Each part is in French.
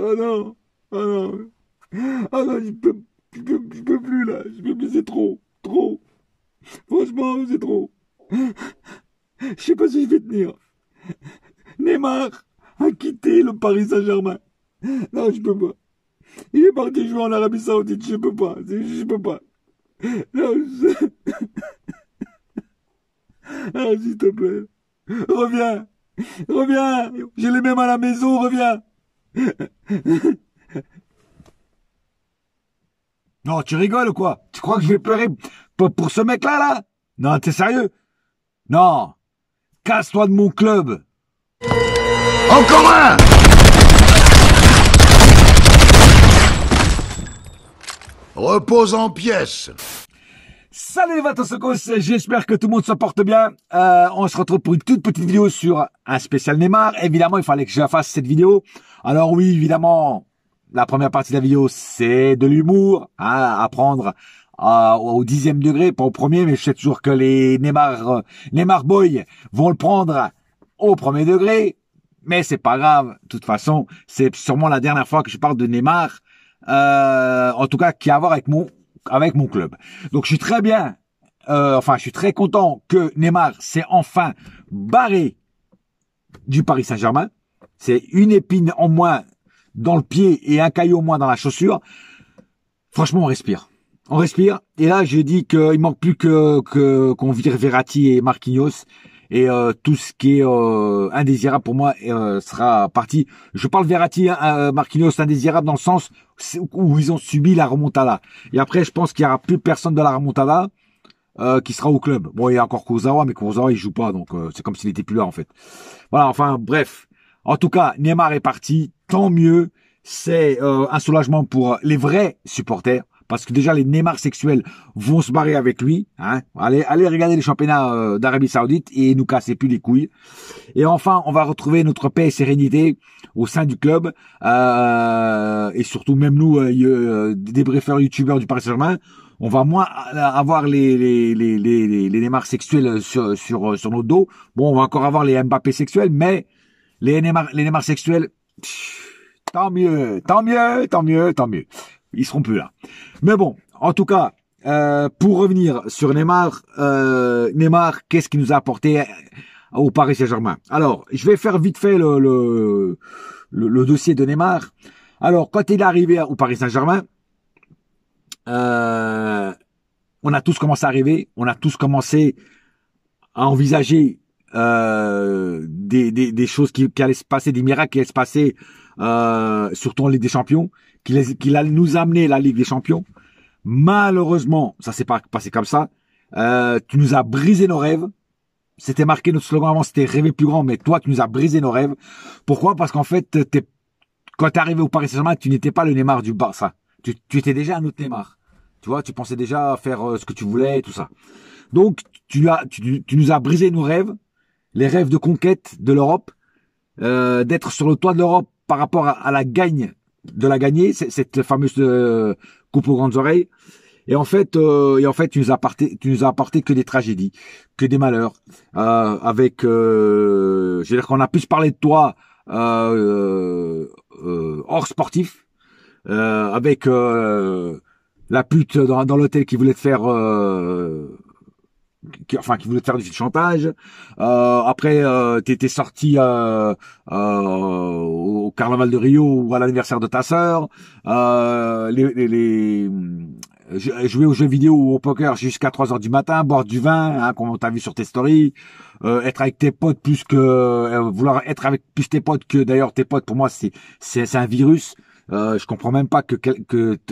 Oh non. Oh non. Oh non, je peux plus là. Je peux plus, c'est trop. Trop. Franchement, c'est trop. Je sais pas si je vais tenir. Neymar a quitté le Paris Saint-Germain. Non, je peux pas. Il est parti jouer en Arabie Saoudite. Je peux pas. Je peux pas. Non, ah, s'il te plaît. Reviens. Reviens. J'ai les mêmes à la maison. Reviens. Non, tu rigoles ou quoi? Tu crois que je vais pleurer pour ce mec-là, là? Non, t'es sérieux? Non. Casse-toi de mon club. Encore un! Repose en pièces. Salut les Vatosokos, j'espère que tout le monde se porte bien. On se retrouve pour une toute petite vidéo sur un spécial Neymar. Évidemment, il fallait que je fasse cette vidéo. Alors oui, évidemment, la première partie de la vidéo, c'est de l'humour, hein, à prendre au 10e degré, pas au premier, mais je sais toujours que les Neymar Boy vont le prendre au premier degré. Mais c'est pas grave. De toute façon, c'est sûrement la dernière fois que je parle de Neymar, en tout cas, qui a à voir avec mon club. Donc je suis très bien, je suis très content que Neymar s'est enfin barré du Paris Saint-Germain. C'est une épine en moins dans le pied et un caillou en moins dans la chaussure. Franchement, on respire. On respire. Et là, je dis qu'il manque plus qu'on vire Verratti et Marquinhos. Et tout ce qui est indésirable pour moi sera parti. Je parle Verratti, Marquinhos indésirable dans le sens où ils ont subi la remontada. Et après, je pense qu'il y aura plus personne de la remontada qui sera au club. Bon, il y a encore Kurzawa, mais Kurzawa il joue pas, donc c'est comme s'il était plus là en fait. Voilà, enfin bref. En tout cas, Neymar est parti, tant mieux. C'est un soulagement pour les vrais supporters. Parce que déjà, les Neymar sexuels vont se barrer avec lui. Hein. Allez regarder les championnats d'Arabie Saoudite et nous casser plus les couilles. Et enfin, on va retrouver notre paix et sérénité au sein du club. Et surtout, même nous, des briefers youtubeurs du Paris Saint-Germain, on va moins avoir les Neymar sexuels sur nos dos. Bon, on va encore avoir les Mbappé sexuels, mais les Neymar sexuels, tant mieux. Ils seront plus là. Mais bon, en tout cas, pour revenir sur Neymar, qu'est-ce qu'il nous a apporté au Paris Saint-Germain? Alors, je vais faire vite fait le dossier de Neymar. Alors, quand il est arrivé au Paris Saint-Germain, on a tous commencé à rêver, on a tous commencé à envisager des choses qui allaient se passer, des miracles qui allaient se passer, surtout en Ligue des Champions, qu'il allait nous amener la Ligue des Champions. Malheureusement, ça s'est pas passé comme ça. Tu nous as brisé nos rêves. C'était marqué notre slogan avant, c'était rêver plus grand, mais toi, tu nous as brisé nos rêves. Pourquoi? Parce qu'en fait, quand t'es arrivé au Paris Saint-Germain, tu n'étais pas le Neymar du Barça. Tu étais déjà un autre Neymar. Tu vois, tu pensais déjà faire ce que tu voulais et tout ça. Donc, tu nous as brisé nos rêves, les rêves de conquête de l'Europe, d'être sur le toit de l'Europe par rapport à la gagne, de la gagner, cette fameuse coupe aux grandes oreilles. Et en fait, tu nous as apporté que des tragédies, que des malheurs, je veux dire qu'on a plus parlé de toi hors sportif, avec la pute dans l'hôtel qui voulait te faire qui voulait te faire du chantage. Après, t'étais sorti au carnaval de Rio ou à l'anniversaire de ta sœur. Jouer aux jeux vidéo ou au poker jusqu'à 3 heures du matin, boire du vin, hein, comme on t'a vu sur tes stories, être avec tes potes plus que vouloir être avec plus tes potes que d'ailleurs tes potes. Pour moi, c'est un virus. Je comprends même pas que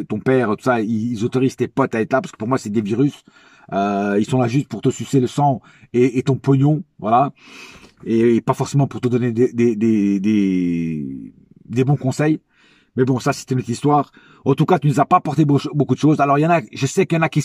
ton père, tout ça, ils autorisent tes potes à être là, parce que pour moi, c'est des virus. Ils sont là juste pour te sucer le sang et ton pognon, voilà, et pas forcément pour te donner des bons conseils. Mais bon, ça c'était notre histoire. En tout cas, tu nous as pas apporté beaucoup de choses. Alors je sais qu'il y en a qui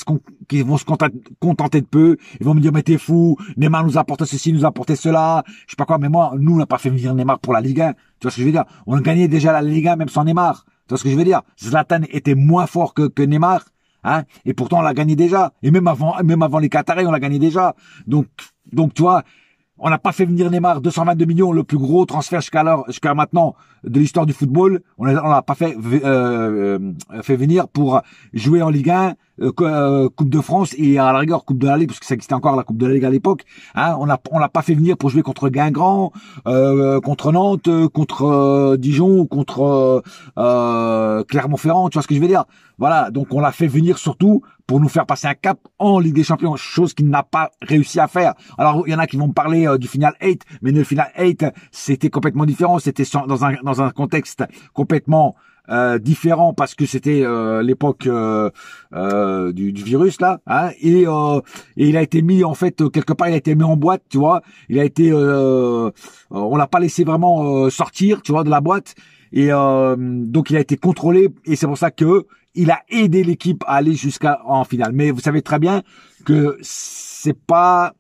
vont se contenter de peu. Ils vont me dire mais t'es fou, Neymar nous a apporté ceci, nous a apporté cela, je sais pas quoi. Mais moi, nous on n'a pas fait venir Neymar pour la Ligue 1. Tu vois ce que je veux dire? On a gagné déjà la Ligue 1 même sans Neymar. Tu vois ce que je veux dire? Zlatan était moins fort que Neymar. Hein, et pourtant on l'a gagné déjà. Et même avant les Qataris, on l'a gagné déjà. Donc tu vois, On n'a pas fait venir Neymar, 222 millions, le plus gros transfert jusqu'à maintenant de l'histoire du football. On l'a pas fait venir pour jouer en Ligue 1, Coupe de France et à la rigueur Coupe de la Ligue, parce que ça existait encore la Coupe de la Ligue à l'époque. Hein, on l'a pas fait venir pour jouer contre Guingamp, contre Nantes, contre Dijon, contre Clermont-Ferrand. Tu vois ce que je veux dire? Voilà, donc on l'a fait venir surtout pour nous faire passer un cap en Ligue des Champions, chose qu'il n'a pas réussi à faire. Alors il y en a qui vont me parler du Final 8, mais le Final 8 c'était complètement différent, c'était dans un contexte complètement différent parce que c'était l'époque du virus là, hein, et il a été mis en fait quelque part, il a été mis en boîte, tu vois, il a été on l'a pas laissé vraiment sortir, tu vois, de la boîte. Et donc il a été contrôlé et c'est pour ça que il a aidé l'équipe à aller jusqu'à en finale. Mais vous savez très bien que c'était pas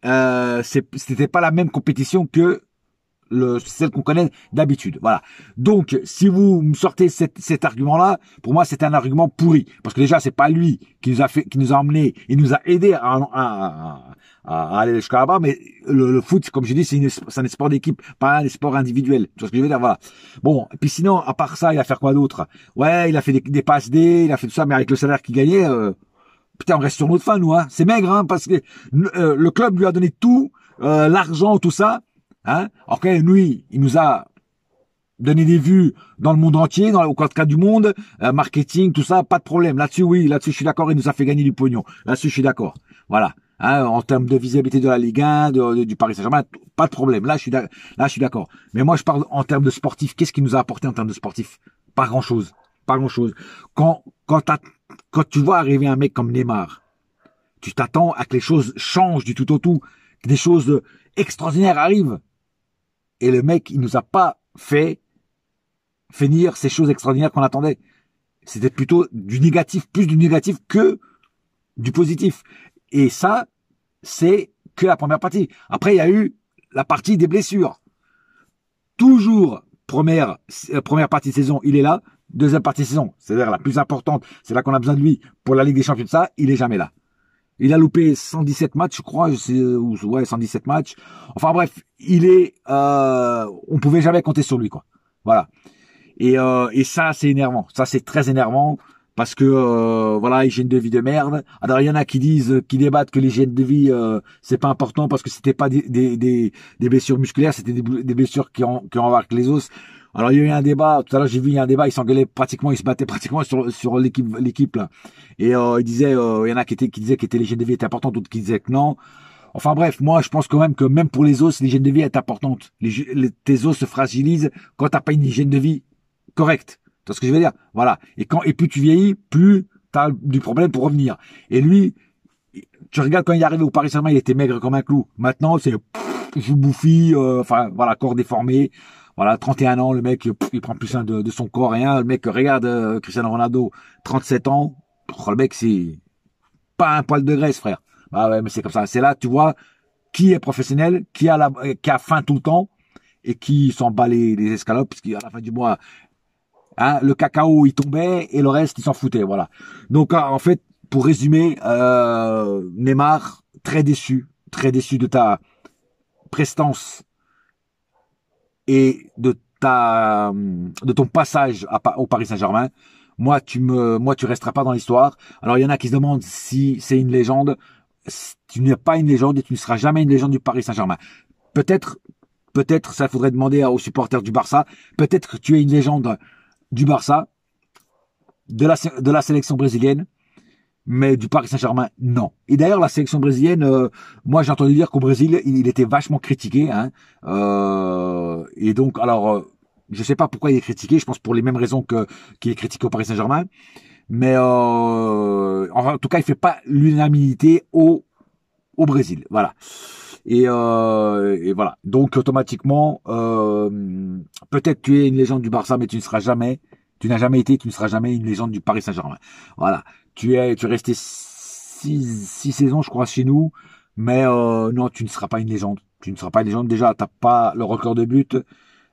la même compétition que celle qu'on connaît d'habitude. Voilà. Donc, si vous me sortez cet argument-là, pour moi, c'est un argument pourri. Parce que déjà, c'est pas lui qui nous a emmené, il nous a aidé à aller jusqu'à là-bas, mais le foot, comme je dis, c'est un sport d'équipe, pas un sport individuel. Tu vois ce que je veux dire? Voilà. Bon. Et puis sinon, à part ça, il a fait quoi d'autre? Ouais, il a fait des passes D, il a fait tout ça, mais avec le salaire qu'il gagnait, putain, on reste sur notre fin, nous, hein. C'est maigre, hein, parce que le club lui a donné tout, l'argent, tout ça. Hein? Ok, lui, il nous a donné des vues dans le monde entier, au cas du monde, marketing, tout ça, pas de problème. Là-dessus, oui, là-dessus, je suis d'accord, il nous a fait gagner du pognon. Là-dessus, je suis d'accord. Voilà. Hein, en termes de visibilité de la Ligue 1, du Paris Saint-Germain, pas de problème. Là, je suis d'accord. Mais moi, je parle en termes de sportif. Qu'est-ce qu'il nous a apporté en termes de sportif? Pas grand-chose. Pas grand-chose. Quand tu vois arriver un mec comme Neymar, tu t'attends à que les choses changent du tout au tout, que des choses extraordinaires arrivent. Et le mec, il nous a pas fait finir ces choses extraordinaires qu'on attendait. C'était plutôt du négatif, plus du négatif que du positif. Et ça, c'est que la première partie. Après, il y a eu la partie des blessures. Toujours première partie de saison, il est là. Deuxième partie de saison, c'est-à-dire la plus importante, c'est là qu'on a besoin de lui pour la Ligue des Champions de ça, il est jamais là. Il a loupé 117 matchs, je crois, 117 matchs. Enfin bref, on pouvait jamais compter sur lui, quoi. Voilà. Et ça, c'est énervant. Ça, c'est très énervant parce que voilà, hygiène de vie de merde. Alors il y en a qui débattent que l'hygiène de vie c'est pas important parce que c'était pas des blessures musculaires, c'était des blessures qui ont avec les os. Alors il y a eu un débat, tout à l'heure j'ai vu il y a un débat, ils se battaient pratiquement sur l'équipe là. Et il disait, il y en a qui disaient que l'hygiène de vie était importante, d'autres qui disaient que non. Enfin bref, moi je pense quand même que même pour les os, l'hygiène de vie est importante. Tes os se fragilisent quand t'as pas une hygiène de vie correcte. Tu vois ce que je veux dire? Voilà. Et plus tu vieillis, plus t'as du problème pour revenir. Et lui, tu regardes quand il est arrivé au Paris Saint-Germain, il était maigre comme un clou. Maintenant, c'est joue bouffi, enfin voilà, corps déformé. Voilà, 31 ans, le mec, il prend plus soin de son corps, rien. Le mec, regarde Cristiano Ronaldo, 37 ans. Oh, le mec, c'est pas un poil de graisse, frère. Bah ouais, mais c'est comme ça. C'est là, tu vois, qui est professionnel, qui a faim tout le temps et qui s'en bat les escalopes, parce qu'à la fin du mois, hein, le cacao, il tombait et le reste, il s'en foutait. Voilà. Donc, en fait, pour résumer, Neymar, très déçu de ta prestance et de ton passage au Paris Saint-Germain. Moi, tu resteras pas dans l'histoire. Alors, il y en a qui se demandent si c'est une légende. Tu n'es pas une légende et tu ne seras jamais une légende du Paris Saint-Germain. Peut-être, ça faudrait demander aux supporters du Barça. Peut-être que tu es une légende du Barça, de la sélection brésilienne, mais du Paris Saint-Germain, non. Et d'ailleurs, la sélection brésilienne, moi j'ai entendu dire qu'au Brésil, il était vachement critiqué. Hein, et donc, alors, je sais pas pourquoi il est critiqué, je pense pour les mêmes raisons qu'il est critiqué au Paris Saint-Germain. Mais en tout cas, il fait pas l'unanimité au Brésil. Voilà. Et voilà. Donc automatiquement, peut-être tu es une légende du Barça, mais tu n'as jamais été, tu ne seras jamais une légende du Paris Saint-Germain. Voilà. Tu es resté 6 saisons, je crois, chez nous, mais non, tu ne seras pas une légende. Tu ne seras pas une légende. Déjà, t'as pas le record de but.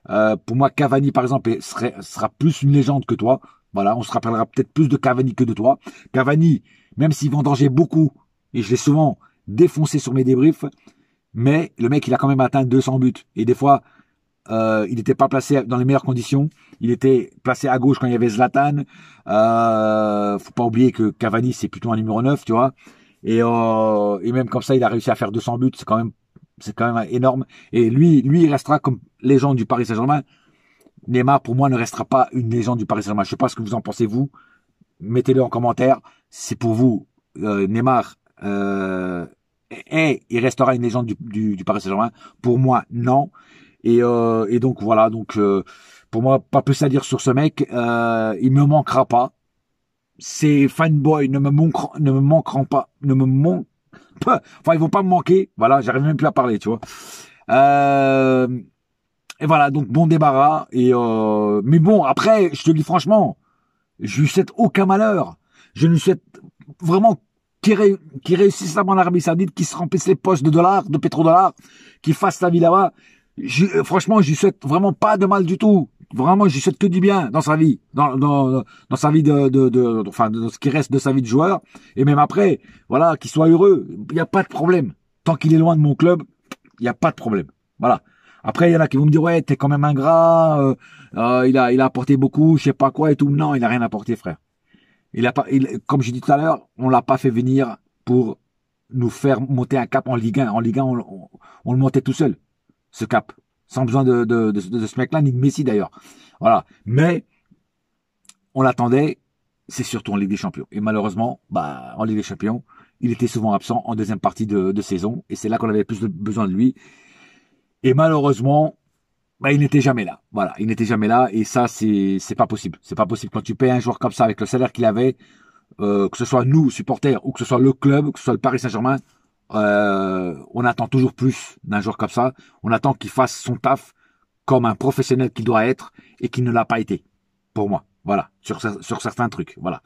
Pour moi, Cavani, par exemple, sera plus une légende que toi. Voilà, on se rappellera peut-être plus de Cavani que de toi. Cavani, même s'il vendangeait beaucoup, et je l'ai souvent défoncé sur mes débriefs, Mais le mec, il a quand même atteint 200 buts. Et des fois, il n'était pas placé dans les meilleures conditions. Il était placé à gauche quand il y avait Zlatan. Faut pas oublier que Cavani, c'est plutôt un numéro 9, tu vois. Et même comme ça, il a réussi à faire 200 buts. C'est quand même énorme. Et lui, il restera comme légende du Paris Saint-Germain. Neymar, pour moi, ne restera pas une légende du Paris Saint-Germain. Je sais pas ce que vous en pensez, vous. Mettez-le en commentaire. Si pour vous, Neymar, il restera une légende du Paris Saint-Germain. Pour moi, non. Et donc voilà, donc pour moi, pas plus à dire sur ce mec. Il me manquera pas. Ces fanboys ne me manqueront pas, enfin, ils vont pas me manquer. Voilà, j'arrive même plus à parler, tu vois. Et voilà, donc bon débarras. Mais bon, après, je te dis franchement, je lui souhaite aucun malheur. Je lui souhaite vraiment qu'il réussisse là-bas en Arabie Saoudite, qu'il se remplisse les poches de dollars, de pétrodollars, qu'il fasse sa vie là-bas. Franchement, je lui souhaite vraiment pas de mal du tout. Vraiment, je lui souhaite que du bien dans sa vie, dans sa vie enfin, dans ce qui reste de sa vie de joueur. Et même après, voilà, qu'il soit heureux. Il n'y a pas de problème. Tant qu'il est loin de mon club, il n'y a pas de problème. Voilà. Après, il y en a qui vont me dire, ouais, t'es quand même ingrat, il a apporté beaucoup, je sais pas quoi et tout. Non, il a rien apporté, frère. Comme je dis tout à l'heure, on l'a pas fait venir pour nous faire monter un cap en Ligue 1. En Ligue 1, on le montait tout seul, ce cap. Sans besoin de ce mec-là, ni de Messi d'ailleurs. Voilà. Mais, on l'attendait, c'est surtout en Ligue des Champions. Et malheureusement, en Ligue des Champions, il était souvent absent en deuxième partie de saison. Et c'est là qu'on avait plus besoin de lui. Et malheureusement, il n'était jamais là. Voilà, il n'était jamais là. Et ça, c'est pas possible. C'est pas possible. Quand tu payes un joueur comme ça avec le salaire qu'il avait, que ce soit nous, supporters, ou que ce soit le club, que ce soit le Paris Saint-Germain, on attend toujours plus d'un joueur comme ça. On attend qu'il fasse son taf comme un professionnel qu'il doit être et qu'il ne l'a pas été. Pour moi. Voilà. Sur certains trucs. Voilà.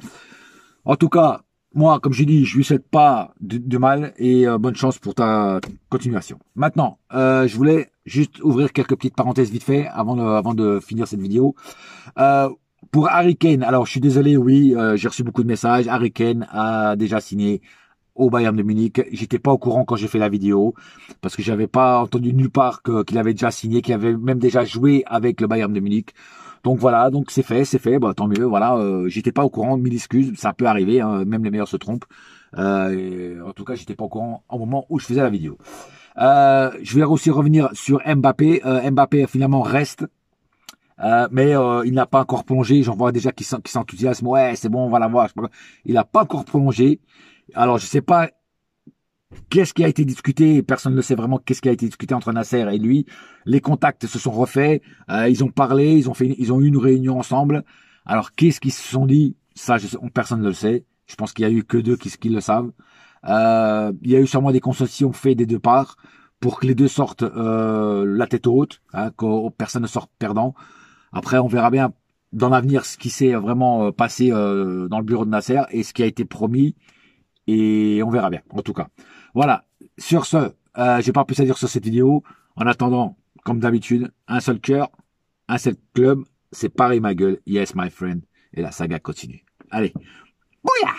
En tout cas, moi, comme j'ai dit, je lui souhaite pas de mal et bonne chance pour ta continuation. Maintenant, je voulais juste ouvrir quelques petites parenthèses vite fait avant de finir cette vidéo. Pour Harry Kane, alors je suis désolé, oui, j'ai reçu beaucoup de messages. Harry Kane a déjà signé au Bayern de Munich. J'étais pas au courant quand j'ai fait la vidéo parce que j'avais pas entendu nulle part qu'il avait déjà signé, qu'il avait même déjà joué avec le Bayern de Munich. Donc voilà, donc c'est fait, tant mieux, voilà, j'étais pas au courant, mille excuses, ça peut arriver, hein, même les meilleurs se trompent. En tout cas, j'étais pas au courant au moment où je faisais la vidéo. Je vais aussi revenir sur Mbappé. Mbappé finalement reste, mais il n'a pas encore prolongé. J'en vois déjà qui s'enthousiasment. Ouais, c'est bon, on va l'avoir. Il n'a pas encore prolongé. Alors je sais pas qu'est-ce qui a été discuté, personne ne sait vraiment qu'est-ce qui a été discuté entre Nasser et lui. Les contacts se sont refaits, ils ont parlé, ils ont eu une réunion ensemble. Alors qu'est-ce qu'ils se sont dit? Ça, personne ne le sait. Je pense qu'il y a eu que deux qui le savent. Il y a eu sûrement des concessions faites des deux parts pour que les deux sortent la tête haute, hein, que personne ne sorte perdant. Après, on verra bien dans l'avenir ce qui s'est vraiment passé dans le bureau de Nasser et ce qui a été promis. Et on verra bien, en tout cas. Voilà. Sur ce, j'ai pas plus à dire sur cette vidéo. En attendant, comme d'habitude, un seul cœur, un seul club. C'est Paris ma gueule. Yes, my friend. Et la saga continue. Allez. Bouya!